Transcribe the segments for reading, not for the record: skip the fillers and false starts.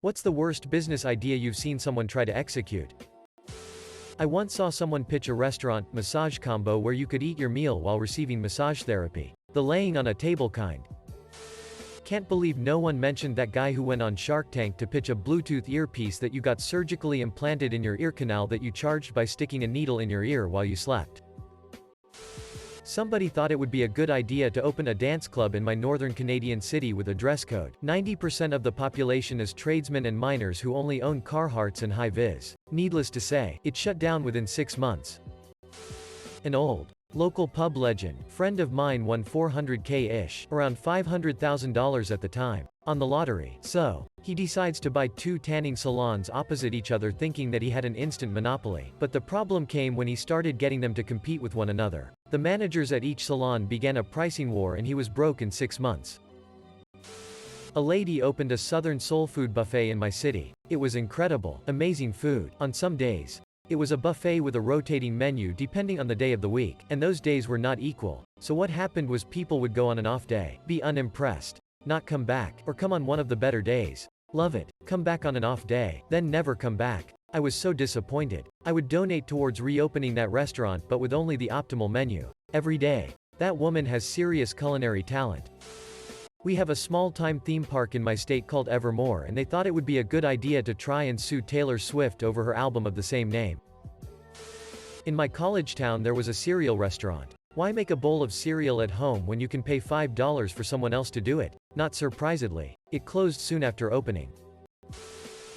What's the worst business idea you've seen someone try to execute? I once saw someone pitch a restaurant massage combo where you could eat your meal while receiving massage therapy. The laying on a table kind. Can't believe no one mentioned that guy who went on Shark Tank to pitch a Bluetooth earpiece that you got surgically implanted in your ear canal that you charged by sticking a needle in your ear while you slept. Somebody thought it would be a good idea to open a dance club in my northern Canadian city with a dress code. 90% of the population is tradesmen and miners who only own Carhartts and high-vis. Needless to say, it shut down within 6 months. An old local pub legend, friend of mine won $400K-ish, around $500,000 at the time, on the lottery. So, he decides to buy 2 tanning salons opposite each other thinking that he had an instant monopoly. But the problem came when he started getting them to compete with one another. The managers at each salon began a pricing war and he was broke in 6 months. A lady opened a Southern soul food buffet in my city. It was incredible, amazing food. On some days, it was a buffet with a rotating menu depending on the day of the week, and those days were not equal. So what happened was people would go on an off day, be unimpressed, not come back, or come on one of the better days, love it, come back on an off day, then never come back. I was so disappointed. I would donate towards reopening that restaurant but with only the optimal menu. Every day. That woman has serious culinary talent. We have a small-time theme park in my state called Evermore and they thought it would be a good idea to try and sue Taylor Swift over her album of the same name. In my college town there was a cereal restaurant. Why make a bowl of cereal at home when you can pay $5 for someone else to do it? Not surprisingly, it closed soon after opening.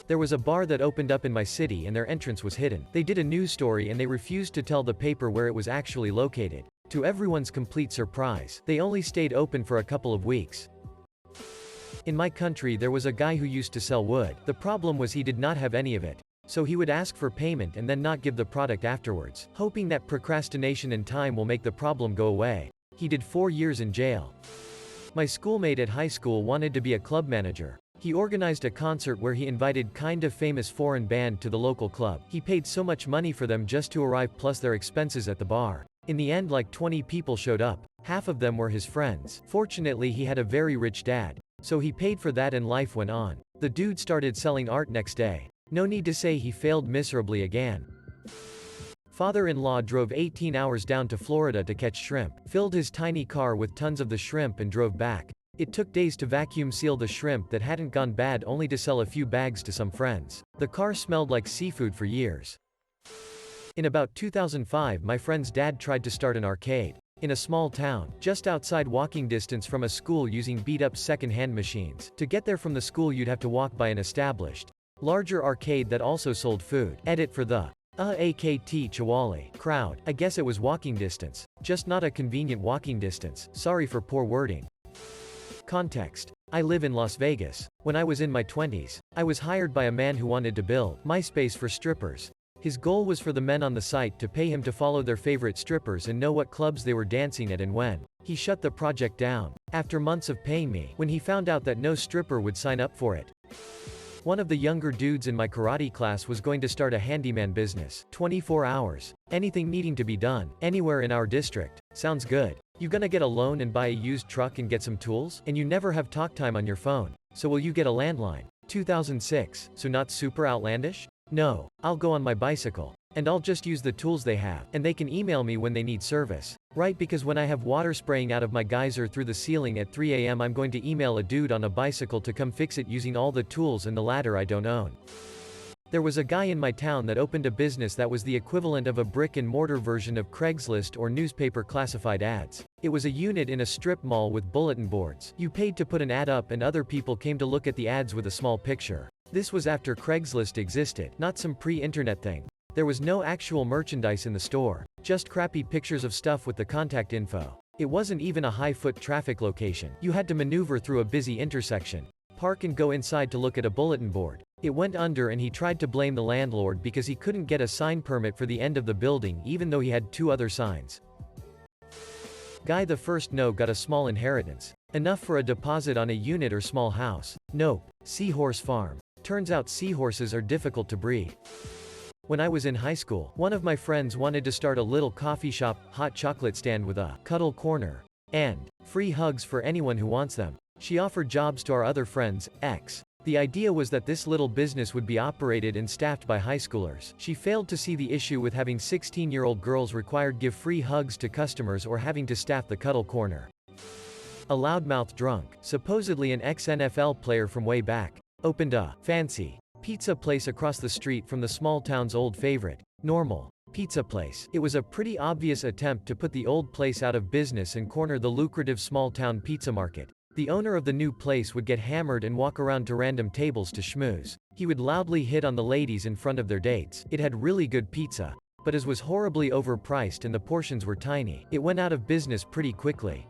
There was a bar that opened up in my city and their entrance was hidden. They did a news story and they refused to tell the paper where it was actually located. To everyone's complete surprise, they only stayed open for a couple of weeks. In my country there was a guy who used to sell wood. The problem was he did not have any of it. So he would ask for payment and then not give the product afterwards, hoping that procrastination and time will make the problem go away. He did 4 years in jail. My schoolmate at high school wanted to be a club manager. He organized a concert where he invited kinda famous foreign band to the local club. He paid so much money for them just to arrive plus their expenses at the bar. In the end like 20 people showed up. Half of them were his friends. Fortunately he had a very rich dad. So he paid for that and life went on. The dude started selling art next day. No need to say he failed miserably again. Father-in-law drove 18 hours down to Florida to catch shrimp, filled his tiny car with tons of the shrimp and drove back. It took days to vacuum seal the shrimp that hadn't gone bad only to sell a few bags to some friends. The car smelled like seafood for years. In about 2005 my friend's dad tried to start an arcade. In a small town, just outside walking distance from a school using beat-up second-hand machines. To get there from the school you'd have to walk by an established, larger arcade that also sold food. Edit for the AKT Chawali crowd. I guess it was walking distance. Just not a convenient walking distance. Sorry for poor wording. Context. I live in Las Vegas. When I was in my 20s, I was hired by a man who wanted to build MySpace for strippers. His goal was for the men on the site to pay him to follow their favorite strippers and know what clubs they were dancing at and when. He shut the project down. After months of paying me, when he found out that no stripper would sign up for it. One of the younger dudes in my karate class was going to start a handyman business. 24 hours. Anything needing to be done, anywhere in our district. Sounds good. You gonna get a loan and buy a used truck and get some tools? And you never have talk time on your phone. So will you get a landline? 2006. So not super outlandish? No. I'll go on my bicycle. And I'll just use the tools they have. And they can email me when they need service. Right, because when I have water spraying out of my geyser through the ceiling at 3 AM I'm going to email a dude on a bicycle to come fix it using all the tools and the ladder I don't own. There was a guy in my town that opened a business that was the equivalent of a brick-and-mortar version of Craigslist or newspaper classified ads. It was a unit in a strip mall with bulletin boards. You paid to put an ad up and other people came to look at the ads with a small picture. This was after Craigslist existed, not some pre-internet thing. There was no actual merchandise in the store, just crappy pictures of stuff with the contact info. It wasn't even a high-foot traffic location. You had to maneuver through a busy intersection, park and go inside to look at a bulletin board. It went under and he tried to blame the landlord because he couldn't get a sign permit for the end of the building even though he had 2 other signs. Guy the first no got a small inheritance. Enough for a deposit on a unit or small house. Nope. Seahorse farm. Turns out seahorses are difficult to breed. When I was in high school, one of my friends wanted to start a little coffee shop, hot chocolate stand with a cuddle corner, and free hugs for anyone who wants them. She offered jobs to our other friends, The idea was that this little business would be operated and staffed by high schoolers. She failed to see the issue with having 16-year-old girls required give free hugs to customers or having to staff the cuddle corner. A loudmouth drunk, supposedly an ex-NFL player from way back, opened a fancy pizza place across the street from the small town's old favorite, Normal Pizza Place. It was a pretty obvious attempt to put the old place out of business and corner the lucrative small-town pizza market. The owner of the new place would get hammered and walk around to random tables to schmooze. He would loudly hit on the ladies in front of their dates. It had really good pizza, but as was horribly overpriced and the portions were tiny. It went out of business pretty quickly.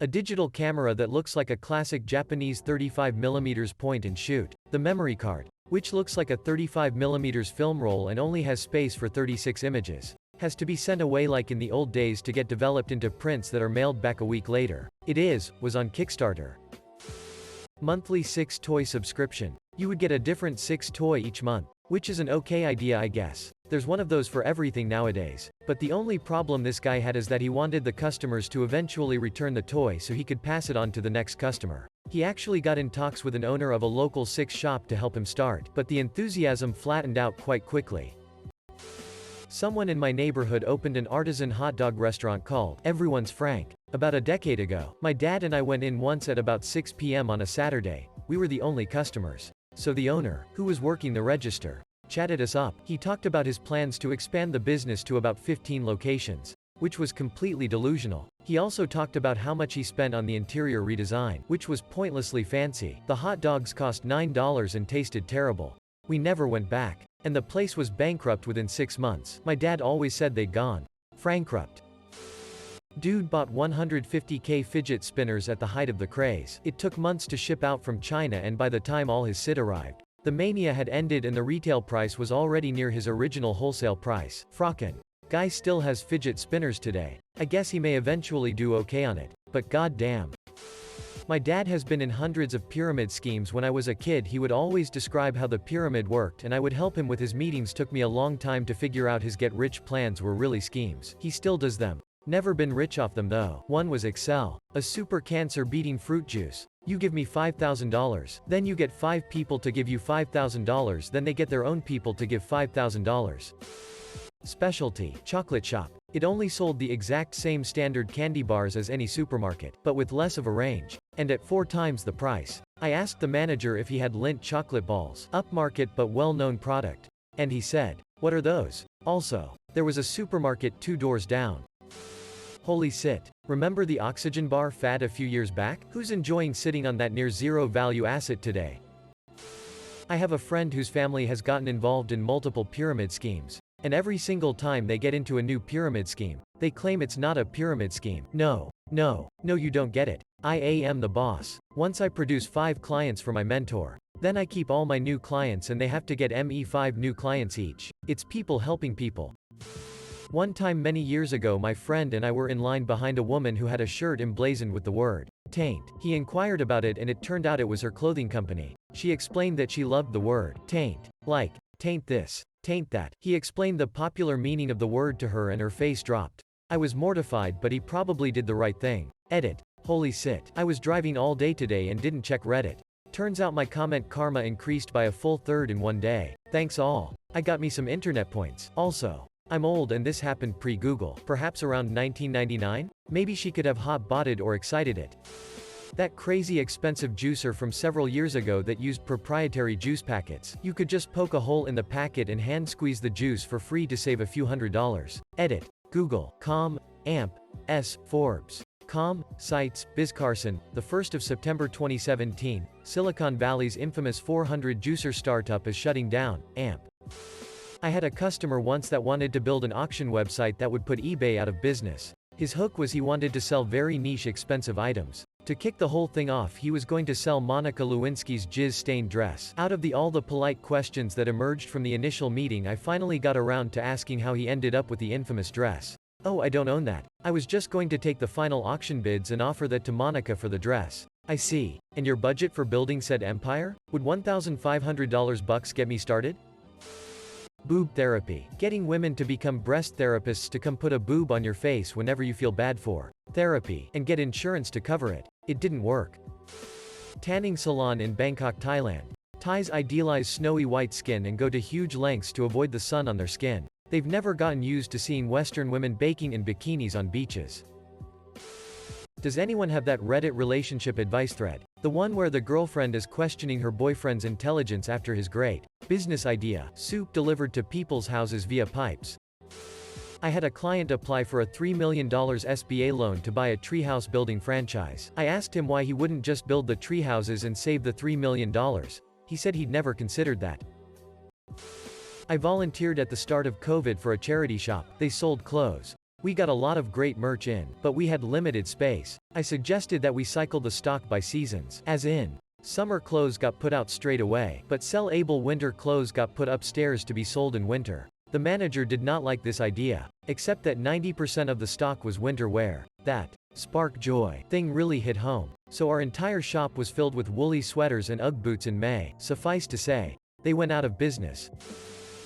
A digital camera that looks like a classic Japanese 35mm point and shoot. The memory card, which looks like a 35mm film roll and only has space for 36 images, has to be sent away like in the old days to get developed into prints that are mailed back a week later. Was on Kickstarter. Monthly 6-toy subscription. You would get a different 6 toy each month, which is an okay idea, I guess. There's one of those for everything nowadays. But the only problem this guy had is that he wanted the customers to eventually return the toy so he could pass it on to the next customer. He actually got in talks with an owner of a local 6 shop to help him start, but the enthusiasm flattened out quite quickly. Someone in my neighborhood opened an artisan hot dog restaurant called Everyone's Frank about a decade ago. My dad and I went in once at about 6 p.m. on a Saturday. We were the only customers. So the owner, who was working the register, chatted us up. He talked about his plans to expand the business to about 15 locations, which was completely delusional. He also talked about how much he spent on the interior redesign, which was pointlessly fancy. The hot dogs cost $9 and tasted terrible. We never went back. And the place was bankrupt within 6 months. My dad always said they'd gone bankrupt. Dude bought 150k fidget spinners at the height of the craze. It took months to ship out from China, and by the time all his sit arrived, the mania had ended and the retail price was already near his original wholesale price. Frockin' guy still has fidget spinners today. I guess he may eventually do okay on it. But goddamn. My dad has been in hundreds of pyramid schemes. When I was a kid, he would always describe how the pyramid worked and I would help him with his meetings. Took me a long time to figure out his get-rich plans were really schemes. He still does them. Never been rich off them though. One was Excel, a super cancer-beating fruit juice. You give me $5,000, then you get 5 people to give you $5,000, then they get their own people to give $5,000. Specialty chocolate shop. It only sold the exact same standard candy bars as any supermarket, but with less of a range, and at 4 times the price. I asked the manager if he had Lindt chocolate balls, upmarket but well-known product, and he said, "What are those?" Also, there was a supermarket 2 doors down. Holy shit. Remember the oxygen bar fad a few years back? Who's enjoying sitting on that near zero value asset today? I have a friend whose family has gotten involved in multiple pyramid schemes. And every single time they get into a new pyramid scheme, they claim it's not a pyramid scheme. No, you don't get it. I am the boss. Once I produce 5 clients for my mentor. Then I keep all my new clients and they have to get me 5 new clients each. It's people helping people. One time many years ago, my friend and I were in line behind a woman who had a shirt emblazoned with the word taint. He inquired about it and it turned out it was her clothing company. She explained that she loved the word taint. Like, taint this, taint that. He explained the popular meaning of the word to her and her face dropped. I was mortified, but he probably did the right thing. Edit. Holy shit. I was driving all day today and didn't check Reddit. Turns out my comment karma increased by a full 1/3 in one day. Thanks all. I got me some internet points. Also, I'm old and this happened pre-Google. Perhaps around 1999? Maybe she could have hot-botted or excited it. That crazy expensive juicer from several years ago that used proprietary juice packets. You could just poke a hole in the packet and hand squeeze the juice for free to save a few $100s. Edit. Google. Com. Amp. S. Forbes. Com. Sites. BizCarson. The 1st of September 2017. Silicon Valley's infamous 400 juicer startup is shutting down. Amp. I had a customer once that wanted to build an auction website that would put eBay out of business. His hook was he wanted to sell very niche expensive items. To kick the whole thing off, he was going to sell Monica Lewinsky's jizz-stained dress. Out of all the polite questions that emerged from the initial meeting, I finally got around to asking how he ended up with the infamous dress. "Oh, I don't own that. I was just going to take the final auction bids and offer that to Monica for the dress." "I see. And your budget for building said empire? Would $1,500 get me started?" Boob therapy. Getting women to become breast therapists to come put a boob on your face whenever you feel bad for therapy, and get insurance to cover it. It didn't work. Tanning salon in Bangkok, Thailand. Thais idealize snowy white skin and go to huge lengths to avoid the sun on their skin. They've never gotten used to seeing Western women baking in bikinis on beaches. Does anyone have that Reddit relationship advice thread? The one where the girlfriend is questioning her boyfriend's intelligence after his great business idea, soup delivered to people's houses via pipes. I had a client apply for a $3 million SBA loan to buy a treehouse building franchise. I asked him why he wouldn't just build the treehouses and save the $3 million. He said he'd never considered that. I volunteered at the start of COVID for a charity shop. They sold clothes. We got a lot of great merch in, but we had limited space. I suggested that we cycle the stock by seasons, as in, summer clothes got put out straight away, but sell-able winter clothes got put upstairs to be sold in winter. The manager did not like this idea, except that 90% of the stock was winter wear. That spark joy thing really hit home. So our entire shop was filled with woolly sweaters and UGG boots in May. Suffice to say, they went out of business.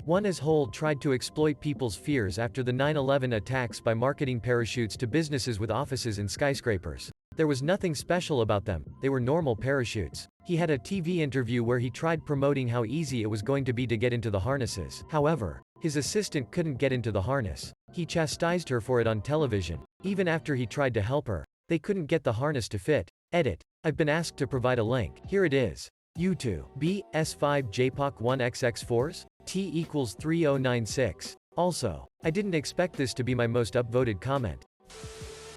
One as whole tried to exploit people's fears after the 9/11 attacks by marketing parachutes to businesses with offices in skyscrapers. There was nothing special about them, they were normal parachutes. He had a TV interview where he tried promoting how easy it was going to be to get into the harnesses. However, his assistant couldn't get into the harness. He chastised her for it on television. Even after he tried to help her, they couldn't get the harness to fit. Edit. I've been asked to provide a link. Here it is. U2. B. S5 JPOC 1XX4s? T equals 3096. Also, I didn't expect this to be my most upvoted comment.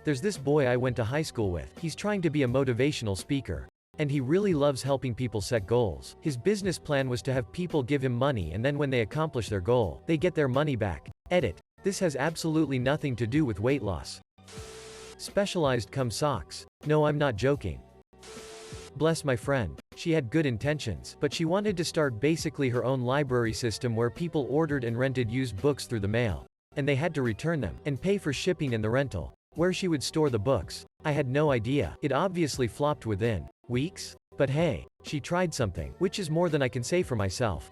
There's this boy I went to high school with. He's trying to be a motivational speaker. And he really loves helping people set goals. His business plan was to have people give him money and then when they accomplish their goal, they get their money back. Edit. This has absolutely nothing to do with weight loss. Specialized cum socks. No, I'm not joking. Bless my friend. She had good intentions, but she wanted to start basically her own library system where people ordered and rented used books through the mail. And they had to return them, and pay for shipping and the rental. Where she would store the books. I had no idea. It obviously flopped within weeks? But hey, she tried something, which is more than I can say for myself.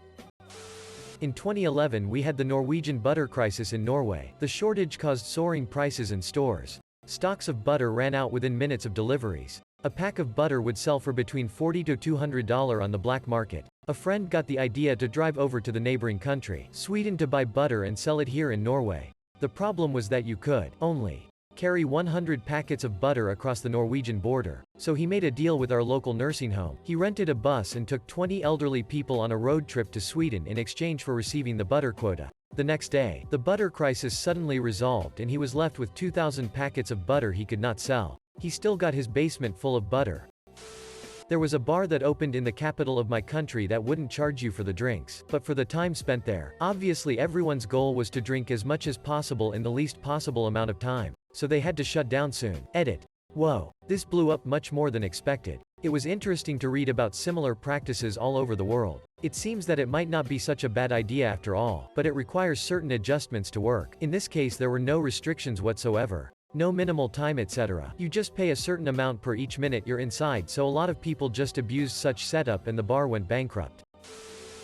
In 2011 we had the Norwegian butter crisis in Norway. The shortage caused soaring prices in stores. Stocks of butter ran out within minutes of deliveries. A pack of butter would sell for between $40 to $200 on the black market. A friend got the idea to drive over to the neighboring country, Sweden, to buy butter and sell it here in Norway. The problem was that you could only carry 100 packets of butter across the Norwegian border. So he made a deal with our local nursing home. He rented a bus and took 20 elderly people on a road trip to Sweden in exchange for receiving the butter quota. The next day, the butter crisis suddenly resolved and he was left with 2,000 packets of butter he could not sell. He still got his basement full of butter. There was a bar that opened in the capital of my country that wouldn't charge you for the drinks, but for the time spent there. Obviously everyone's goal was to drink as much as possible in the least possible amount of time, so they had to shut down soon. Edit. Whoa. This blew up much more than expected. It was interesting to read about similar practices all over the world. It seems that it might not be such a bad idea after all, but it requires certain adjustments to work. In this case there were no restrictions whatsoever. No minimal time, etc. You just pay a certain amount per each minute you're inside, so a lot of people just abused such setup and the bar went bankrupt.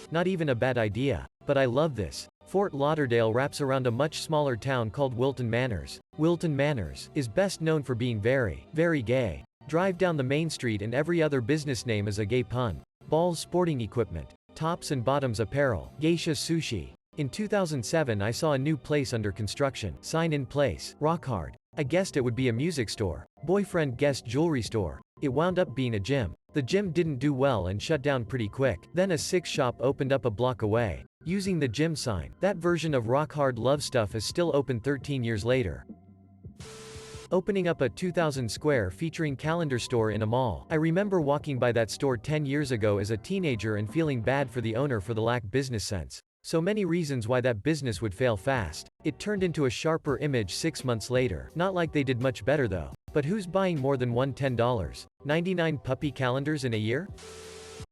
Not even a bad idea. But I love this. Fort Lauderdale wraps around a much smaller town called Wilton Manors. Wilton Manors is best known for being very, very gay. Drive down the main street and every other business name is a gay pun. Balls sporting equipment. Tops and bottoms apparel. Geisha sushi. In 2007 I saw a new place under construction. Sign in place. Rock hard. I guessed it would be a music store. Boyfriend guessed jewelry store. It wound up being a gym. The gym didn't do well and shut down pretty quick. Then a Six shop opened up a block away, using the gym sign. That version of rock hard love stuff is still open 13 years later. Opening up a 2,000 square featuring calendar store in a mall. I remember walking by that store 10 years ago as a teenager and feeling bad for the owner for the lack business sense. So many reasons why that business would fail fast. It turned into a sharper image 6 months later. Not like they did much better though. But who's buying more than one $10.99 puppy calendars in a year?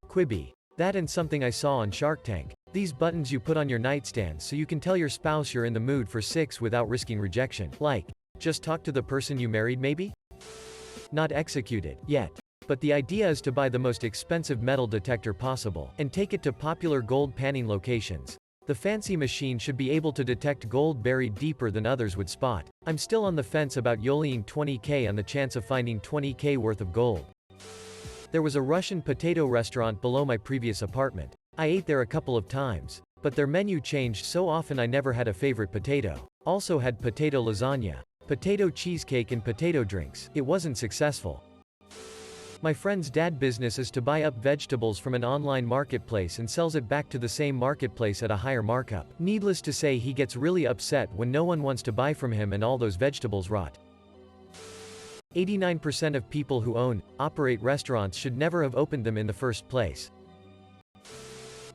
Quibi. That and something I saw on Shark Tank. These buttons you put on your nightstand so you can tell your spouse you're in the mood for sex without risking rejection. Like, just talk to the person you married maybe? Not executed yet. But the idea is to buy the most expensive metal detector possible, and take it to popular gold panning locations. The fancy machine should be able to detect gold buried deeper than others would spot. I'm still on the fence about yodeling $20K on the chance of finding $20K worth of gold. There was a Russian potato restaurant below my previous apartment. I ate there a couple of times, but their menu changed so often I never had a favorite potato. Also had potato lasagna, potato cheesecake and potato drinks. It wasn't successful. My friend's dad business is to buy up vegetables from an online marketplace and sells it back to the same marketplace at a higher markup. Needless to say, he gets really upset when no one wants to buy from him and all those vegetables rot. 89% of people who operate restaurants should never have opened them in the first place.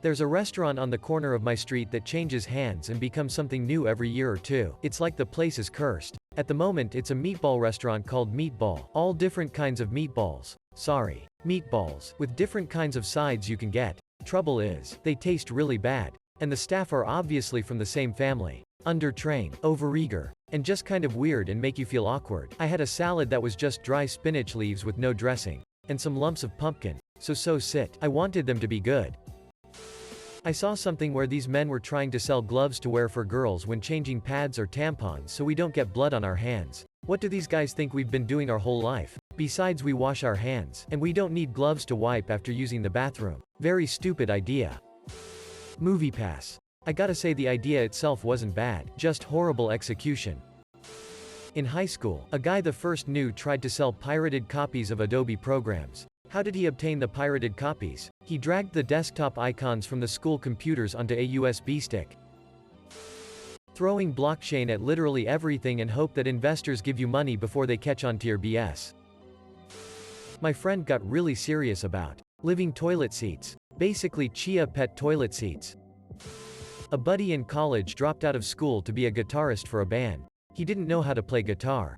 There's a restaurant on the corner of my street that changes hands and becomes something new every year or two. It's like the place is cursed. At the moment it's a meatball restaurant called Meatball. All different kinds of meatballs. Meatballs. With different kinds of sides you can get. Trouble is, they taste really bad. And the staff are obviously from the same family. Undertrained, overeager, and just kind of weird and make you feel awkward. I had a salad that was just dry spinach leaves with no dressing. And some lumps of pumpkin. I wanted them to be good. I saw something where these men were trying to sell gloves to wear for girls when changing pads or tampons so we don't get blood on our hands. What do these guys think we've been doing our whole life? Besides, we wash our hands, and we don't need gloves to wipe after using the bathroom. Very stupid idea. Movie pass. I gotta say the idea itself wasn't bad, just horrible execution. In high school, a guy the first knew tried to sell pirated copies of Adobe programs. How did he obtain the pirated copies? He dragged the desktop icons from the school computers onto a USB stick. Throwing blockchain at literally everything and hope that investors give you money before they catch on to your BS. My friend got really serious about living toilet seats. Basically Chia pet toilet seats. A buddy in college dropped out of school to be a guitarist for a band. He didn't know how to play guitar.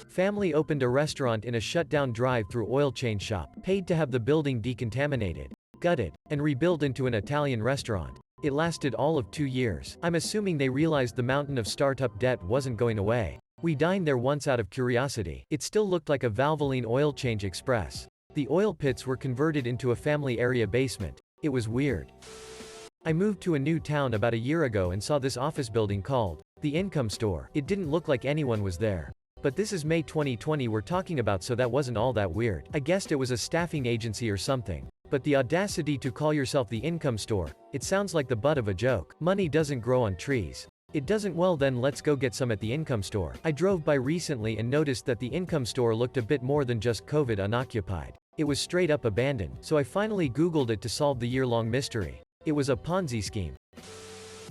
Family opened a restaurant in a shut-down drive-through oil change shop, paid to have the building decontaminated, gutted, and rebuilt into an Italian restaurant. It lasted all of 2 years. I'm assuming they realized the mountain of startup debt wasn't going away. We dined there once out of curiosity. It still looked like a Valvoline oil change express. The oil pits were converted into a family area basement. It was weird. I moved to a new town about a year ago and saw this office building called the Income Store. It didn't look like anyone was there. But this is May 2020 we're talking about, so that wasn't all that weird. I guessed it was a staffing agency or something. But the audacity to call yourself the Income Store, it sounds like the butt of a joke. Money doesn't grow on trees. It doesn't? Well then let's go get some at the Income Store. I drove by recently and noticed that the Income Store looked a bit more than just COVID unoccupied. It was straight up abandoned. So I finally Googled it to solve the year-long mystery. It was a Ponzi scheme.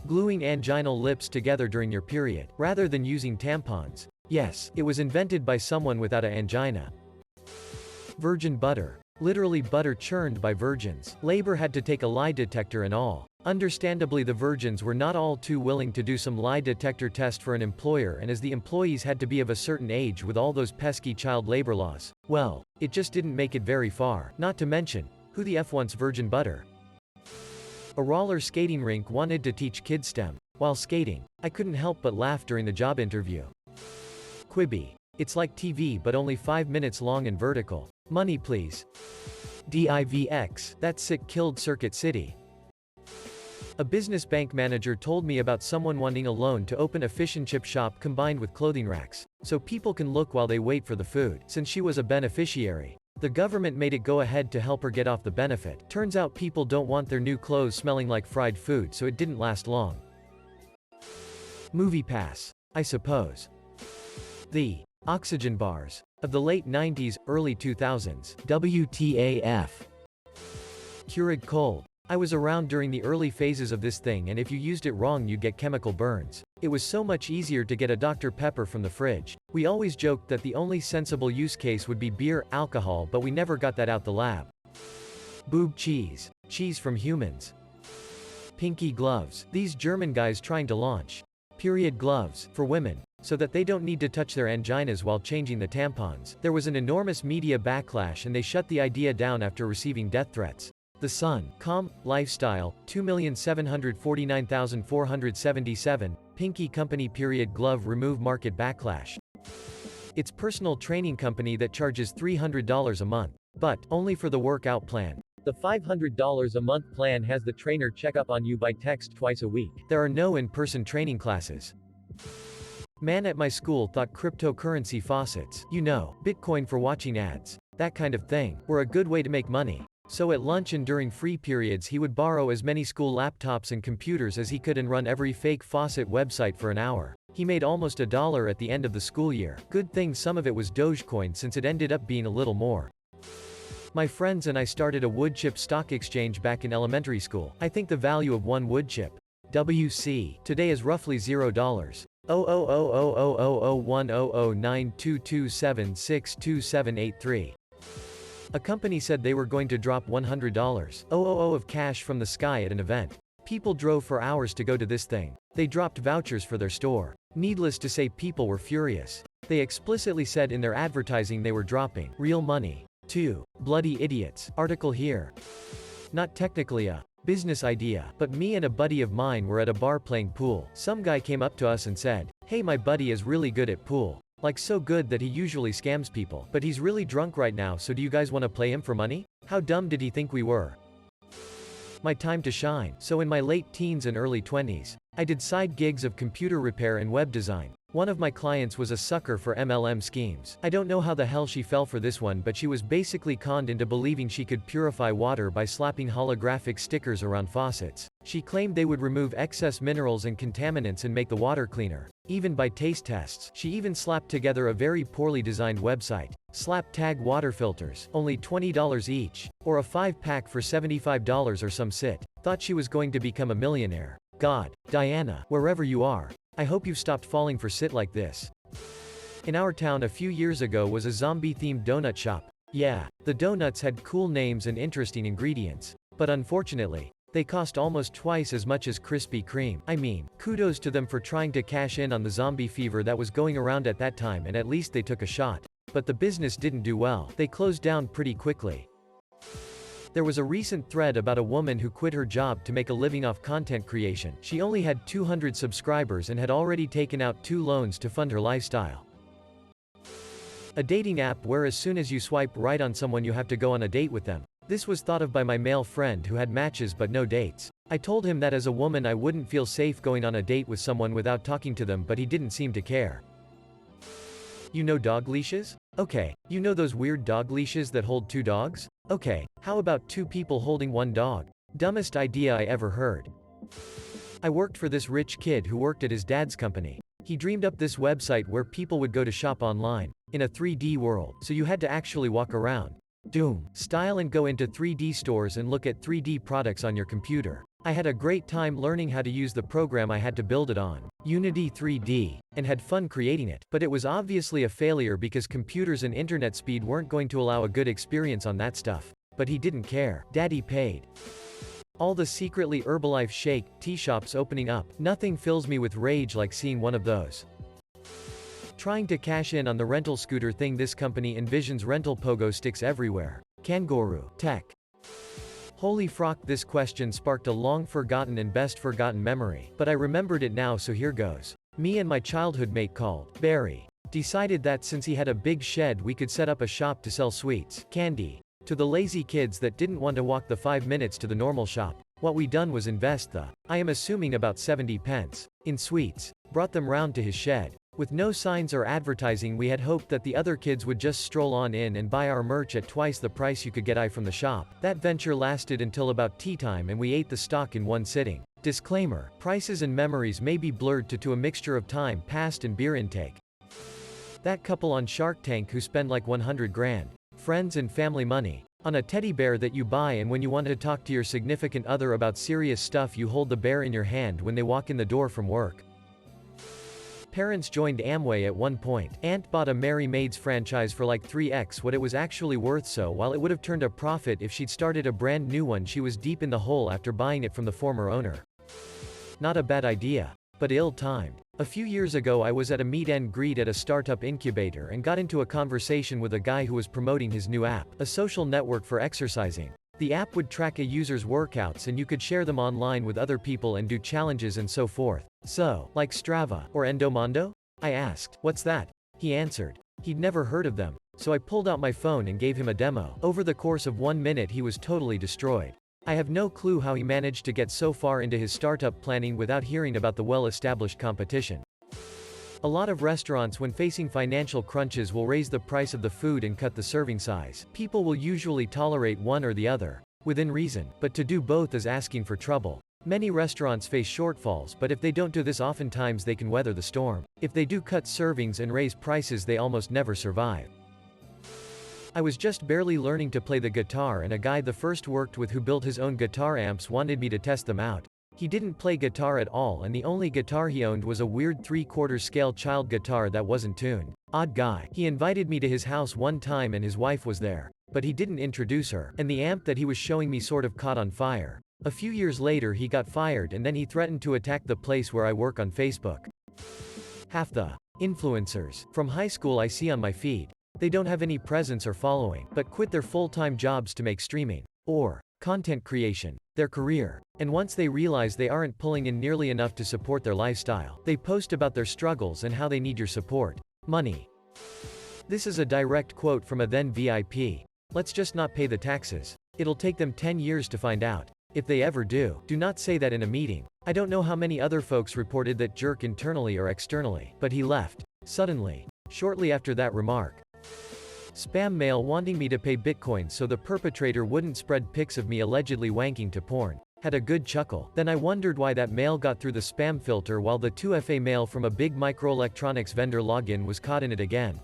Gluing anginal lips together during your period, rather than using tampons. Yes, it was invented by someone without an angina. Virgin butter. Literally butter churned by virgins. Labor had to take a lie detector and all. Understandably, the virgins were not all too willing to do some lie detector test for an employer, and as the employees had to be of a certain age with all those pesky child labor laws, well, it just didn't make it very far. Not to mention, who the F wants virgin butter? A roller skating rink wanted to teach kids STEM. While skating, I couldn't help but laugh during the job interview. Quibi. It's like TV but only 5 minutes long and vertical. Money please. DIVX. That sick killed Circuit City. A business bank manager told me about someone wanting a loan to open a fish and chip shop combined with clothing racks, so people can look while they wait for the food. Since she was a beneficiary, the government made it go ahead to help her get off the benefit. Turns out people don't want their new clothes smelling like fried food, so it didn't last long. Movie pass. I suppose. The oxygen bars of the late 90s, early 2000s. WTAF. Keurig cold. I was around during the early phases of this thing, and if you used it wrong you'd get chemical burns. It was so much easier to get a Dr. Pepper from the fridge. We always joked that the only sensible use case would be beer, alcohol, but we never got that out the lab. Boob cheese. Cheese from humans. Pinky gloves. These German guys trying to launch period gloves for women, so that they don't need to touch their anginas while changing the tampons. There was an enormous media backlash and they shut the idea down after receiving death threats. The Sun. Lifestyle, 2,749,477, Pinky Company period glove remove market backlash. It's personal training company that charges $300 a month. But, only for the workout plan. The $500 a month plan has the trainer check up on you by text twice a week. There are no in-person training classes. Man at my school thought cryptocurrency faucets, Bitcoin for watching ads. that kind of thing, were a good way to make money. So at lunch and during free periods he would borrow as many school laptops and computers as he could and run every fake faucet website for an hour. He made almost $1 at the end of the school year. Good thing some of it was Dogecoin since it ended up being a little more. My friends and I started a wood chip stock exchange back in elementary school. I think the value of one wood chip, WC, today is roughly $0. 0000000100922762783. A company said they were going to drop $100 of cash from the sky at an event. People drove for hours to go to this thing. They dropped vouchers for their store. Needless to say, people were furious. They explicitly said in their advertising they were dropping real money. 2. Bloody idiots. Article here. Not technically a business idea, but me and a buddy of mine were at a bar playing pool. Some guy came up to us and said, "Hey, my buddy is really good at pool. Like so good that he usually scams people. But he's really drunk right now, so do you guys want to play him for money?" How dumb did he think we were? My time to shine. So in my late teens and early 20s, I did side gigs of computer repair and web design. One of my clients was a sucker for MLM schemes. I don't know how the hell she fell for this one, but she was basically conned into believing she could purify water by slapping holographic stickers around faucets. She claimed they would remove excess minerals and contaminants and make the water cleaner, even by taste tests. She even slapped together a very poorly designed website. Slap tag water filters, only $20 each, or a 5-pack for $75 or some shit. Thought she was going to become a millionaire. God, Diana, wherever you are, I hope you've stopped falling for shit like this. In our town a few years ago was a zombie-themed donut shop. Yeah, the donuts had cool names and interesting ingredients. But unfortunately, they cost almost twice as much as Krispy Kreme. I mean, kudos to them for trying to cash in on the zombie fever that was going around at that time, and at least they took a shot. But the business didn't do well. They closed down pretty quickly. There was a recent thread about a woman who quit her job to make a living off content creation. She only had 200 subscribers and had already taken out 2 loans to fund her lifestyle. A dating app where as soon as you swipe right on someone you have to go on a date with them. This was thought of by my male friend who had matches but no dates. I told him that as a woman I wouldn't feel safe going on a date with someone without talking to them, but he didn't seem to care. You know dog leashes? Okay. You know those weird dog leashes that hold 2 dogs? Okay. How about 2 people holding 1 dog? Dumbest idea I ever heard. I worked for this rich kid who worked at his dad's company. He dreamed up this website where people would go to shop online, in a 3D world, so you had to actually walk around. Doom style and go into 3D stores and look at 3D products on your computer. I had a great time learning how to use the program I had to build it on, Unity 3D, and had fun creating it. But it was obviously a failure because computers and internet speed weren't going to allow a good experience on that stuff. But he didn't care. Daddy paid. All the secretly Herbalife shake tea shops opening up. Nothing fills me with rage like seeing one of those. Trying to cash in on the rental scooter thing. This company envisions rental pogo sticks everywhere. Kangaroo tech. Holy frock, this question sparked a long forgotten and best forgotten memory, but I remembered it now, so here goes. Me and my childhood mate called Barry decided that since he had a big shed we could set up a shop to sell sweets, candy, to the lazy kids that didn't want to walk the 5 minutes to the normal shop. What we done was invest the, I am assuming about 70 pence, in sweets, brought them round to his shed. With no signs or advertising, we had hoped that the other kids would just stroll on in and buy our merch at twice the price you could get from the shop. That venture lasted until about tea time and we ate the stock in one sitting. Disclaimer: prices and memories may be blurred to a mixture of time passed and beer intake. That couple on Shark Tank who spend like 100 grand, friends and family money, on a teddy bear that you buy, and when you want to talk to your significant other about serious stuff you hold the bear in your hand when they walk in the door from work. Parents joined Amway at one point. Aunt bought a Mary Maids franchise for like 3x what it was actually worth, so while it would have turned a profit if she'd started a brand new one, she was deep in the hole after buying it from the former owner. Not a bad idea, but ill-timed. A few years ago I was at a meet and greet at a startup incubator and got into a conversation with a guy who was promoting his new app, a social network for exercising. The app would track a user's workouts and you could share them online with other people and do challenges and so forth. So, like Strava, or Endomondo? I asked, "What's that?" He answered he'd never heard of them. So I pulled out my phone and gave him a demo. Over the course of 1 minute he was totally destroyed. I have no clue how he managed to get so far into his startup planning without hearing about the well-established competition. A lot of restaurants when facing financial crunches will raise the price of the food and cut the serving size. People will usually tolerate one or the other, within reason, but to do both is asking for trouble. Many restaurants face shortfalls, but if they don't do this oftentimes they can weather the storm. If they do cut servings and raise prices they almost never survive. I was just barely learning to play the guitar and a guy the first worked with who built his own guitar amps wanted me to test them out. He didn't play guitar at all and the only guitar he owned was a weird 3/4 scale child guitar that wasn't tuned. Odd guy. He invited me to his house one time and his wife was there. But he didn't introduce her, and the amp that he was showing me sort of caught on fire. A few years later he got fired and then he threatened to attack the place where I work on Facebook. Half the influencers from high school I see on my feed. They don't have any presence or following, but quit their full-time jobs to make streaming or content creation their career. And once they realize they aren't pulling in nearly enough to support their lifestyle, they post about their struggles and how they need your support. Money. This is a direct quote from a then VIP. Let's just not pay the taxes. It'll take them 10 years to find out. If they ever do, do not say that in a meeting. I don't know how many other folks reported that jerk internally or externally, but he left. Suddenly. Shortly after that remark. Spam mail wanting me to pay Bitcoin so the perpetrator wouldn't spread pics of me allegedly wanking to porn. Had a good chuckle. Then I wondered why that mail got through the spam filter while the 2FA mail from a big microelectronics vendor login was caught in it again.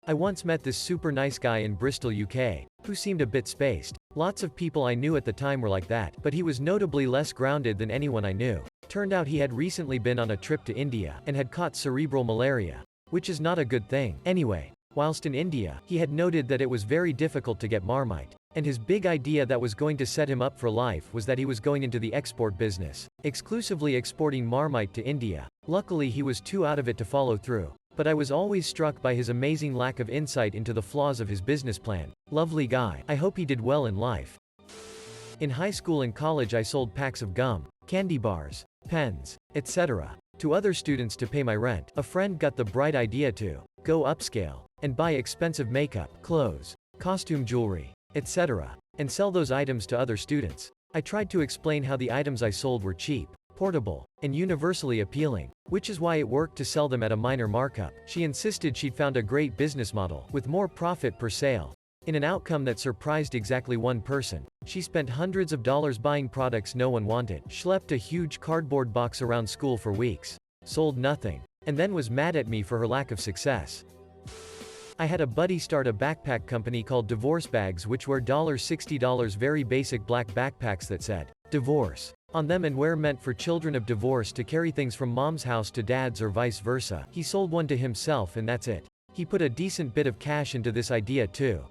I once met this super nice guy in Bristol, UK, who seemed a bit spaced. Lots of people I knew at the time were like that, but he was notably less grounded than anyone I knew. Turned out he had recently been on a trip to India, and had caught cerebral malaria. Which is not a good thing. Anyway, whilst in India, he had noted that it was very difficult to get Marmite. And his big idea that was going to set him up for life was that he was going into the export business, exclusively exporting Marmite to India. Luckily he was too out of it to follow through. But I was always struck by his amazing lack of insight into the flaws of his business plan. Lovely guy. I hope he did well in life. In high school and college I sold packs of gum, candy bars, pens, etc. to other students to pay my rent. A friend got the bright idea to go upscale and buy expensive makeup, clothes, costume jewelry, etc. and sell those items to other students. I tried to explain how the items I sold were cheap, portable, and universally appealing, which is why it worked to sell them at a minor markup. She insisted she'd found a great business model, with more profit per sale. In an outcome that surprised exactly one person, she spent hundreds of dollars buying products no one wanted, schlepped a huge cardboard box around school for weeks, sold nothing, and then was mad at me for her lack of success. I had a buddy start a backpack company called Divorce Bags which were $60 very basic black backpacks that said, divorce, on them and were meant for children of divorce to carry things from mom's house to dad's or vice versa. He sold one to himself and that's it. He put a decent bit of cash into this idea too.